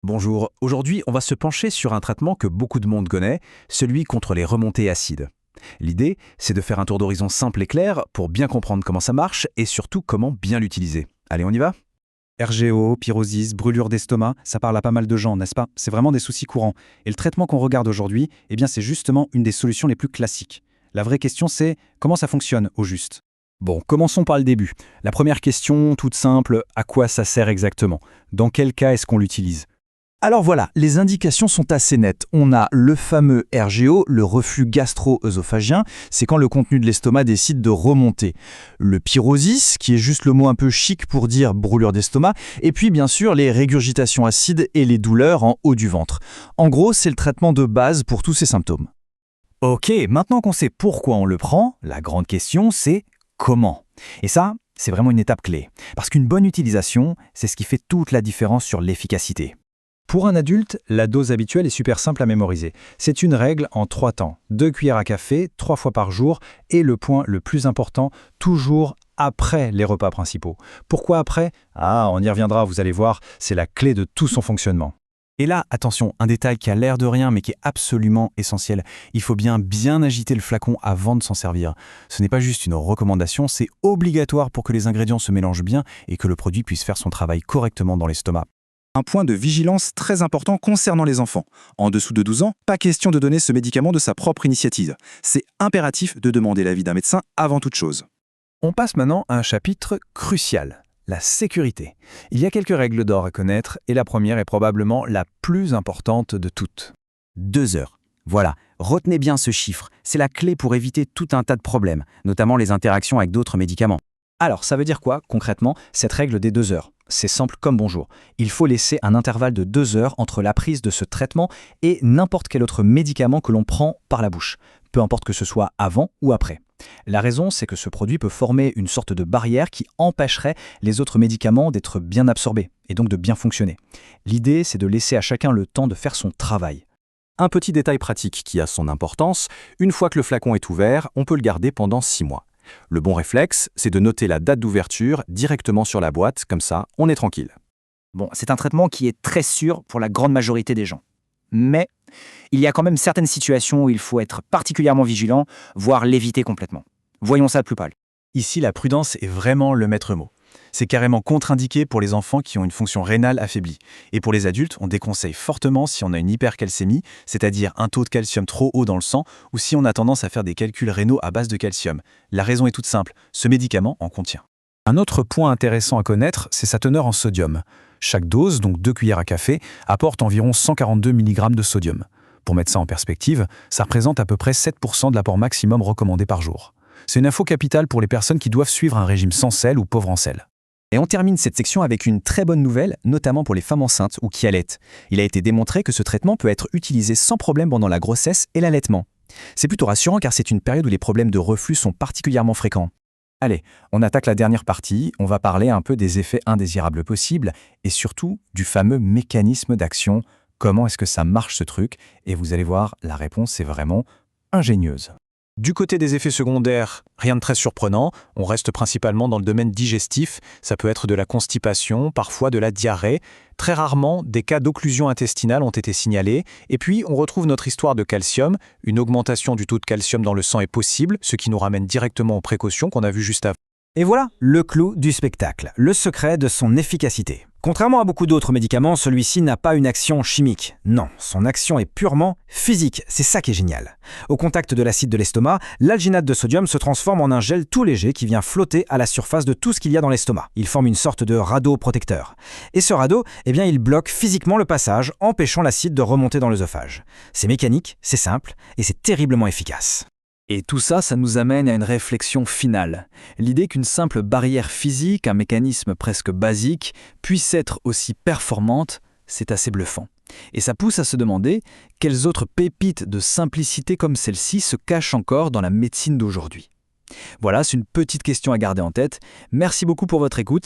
Bonjour, aujourd'hui on va se pencher sur un traitement que beaucoup de monde connaît, celui contre les remontées acides. L'idée, c'est de faire un tour d'horizon simple et clair pour bien comprendre comment ça marche et surtout comment bien l'utiliser. Allez, on y va? RGO, pyrosis, brûlure d'estomac, ça parle à pas mal de gens, n'est-ce pas? C'est vraiment des soucis courants. Et le traitement qu'on regarde aujourd'hui, c'est justement une des solutions les plus classiques. La vraie question, c'est comment ça fonctionne au juste? Bon, commençons par le début. La première question, toute simple, à quoi ça sert exactement? Dans quel cas est-ce qu'on l'utilise? Alors voilà, les indications sont assez nettes. On a le fameux RGO, le reflux gastro-œsophagien, c'est quand le contenu de l'estomac décide de remonter. Le pyrosis, qui est juste le mot un peu chic pour dire brûlure d'estomac, et puis bien sûr les régurgitations acides et les douleurs en haut du ventre. En gros, c'est le traitement de base pour tous ces symptômes. Ok, maintenant qu'on sait pourquoi on le prend, la grande question c'est comment? Et ça, c'est vraiment une étape clé. Parce qu'une bonne utilisation, c'est ce qui fait toute la différence sur l'efficacité. Pour un adulte, la dose habituelle est super simple à mémoriser. C'est une règle en 3 temps. 2 cuillères à café, 3 fois par jour, et le point le plus important, toujours après les repas principaux. Pourquoi après? On y reviendra, vous allez voir, c'est la clé de tout son fonctionnement. Et là, attention, un détail qui a l'air de rien mais qui est absolument essentiel. Il faut bien agiter le flacon avant de s'en servir. Ce n'est pas juste une recommandation, c'est obligatoire pour que les ingrédients se mélangent bien et que le produit puisse faire son travail correctement dans l'estomac. Un point de vigilance très important concernant les enfants. En dessous de 12 ans, pas question de donner ce médicament de sa propre initiative. C'est impératif de demander l'avis d'un médecin avant toute chose. On passe maintenant à un chapitre crucial, la sécurité. Il y a quelques règles d'or à connaître et la première est probablement la plus importante de toutes. 2 heures. Voilà, retenez bien ce chiffre. C'est la clé pour éviter tout un tas de problèmes, notamment les interactions avec d'autres médicaments. Alors, ça veut dire quoi, concrètement, cette règle des 2 heures? C'est simple comme bonjour. Il faut laisser un intervalle de 2 heures entre la prise de ce traitement et n'importe quel autre médicament que l'on prend par la bouche, peu importe que ce soit avant ou après. La raison, c'est que ce produit peut former une sorte de barrière qui empêcherait les autres médicaments d'être bien absorbés et donc de bien fonctionner. L'idée, c'est de laisser à chacun le temps de faire son travail. Un petit détail pratique qui a son importance, une fois que le flacon est ouvert, on peut le garder pendant 6 mois. Le bon réflexe, c'est de noter la date d'ouverture directement sur la boîte, comme ça, on est tranquille. Bon, c'est un traitement qui est très sûr pour la grande majorité des gens. Mais il y a quand même certaines situations où il faut être particulièrement vigilant, voire l'éviter complètement. Voyons ça de plus près. Ici, la prudence est vraiment le maître mot. C'est carrément contre-indiqué pour les enfants qui ont une fonction rénale affaiblie. Et pour les adultes, on déconseille fortement si on a une hypercalcémie, c'est-à-dire un taux de calcium trop haut dans le sang, ou si on a tendance à faire des calculs rénaux à base de calcium. La raison est toute simple, ce médicament en contient. Un autre point intéressant à connaître, c'est sa teneur en sodium. Chaque dose, donc 2 cuillères à café, apporte environ 142 mg de sodium. Pour mettre ça en perspective, ça représente à peu près 7% de l'apport maximum recommandé par jour. C'est une info capitale pour les personnes qui doivent suivre un régime sans sel ou pauvre en sel. Et on termine cette section avec une très bonne nouvelle, notamment pour les femmes enceintes ou qui allaitent. Il a été démontré que ce traitement peut être utilisé sans problème pendant la grossesse et l'allaitement. C'est plutôt rassurant car c'est une période où les problèmes de reflux sont particulièrement fréquents. Allez, on attaque la dernière partie, on va parler un peu des effets indésirables possibles et surtout du fameux mécanisme d'action. Comment est-ce que ça marche ce truc? Et vous allez voir, la réponse est vraiment ingénieuse. Du côté des effets secondaires, rien de très surprenant, on reste principalement dans le domaine digestif, ça peut être de la constipation, parfois de la diarrhée, très rarement des cas d'occlusion intestinale ont été signalés, et puis on retrouve notre histoire de calcium, une augmentation du taux de calcium dans le sang est possible, ce qui nous ramène directement aux précautions qu'on a vues juste avant. Et voilà, le clou du spectacle, le secret de son efficacité. Contrairement à beaucoup d'autres médicaments, celui-ci n'a pas une action chimique. Non, son action est purement physique, c'est ça qui est génial. Au contact de l'acide de l'estomac, l'alginate de sodium se transforme en un gel tout léger qui vient flotter à la surface de tout ce qu'il y a dans l'estomac. Il forme une sorte de radeau protecteur. Et ce radeau, il bloque physiquement le passage, empêchant l'acide de remonter dans l'œsophage. C'est mécanique, c'est simple et c'est terriblement efficace. Et tout ça, ça nous amène à une réflexion finale. L'idée qu'une simple barrière physique, un mécanisme presque basique, puisse être aussi performante, c'est assez bluffant. Et ça pousse à se demander quelles autres pépites de simplicité comme celle-ci se cachent encore dans la médecine d'aujourd'hui. Voilà, c'est une petite question à garder en tête. Merci beaucoup pour votre écoute.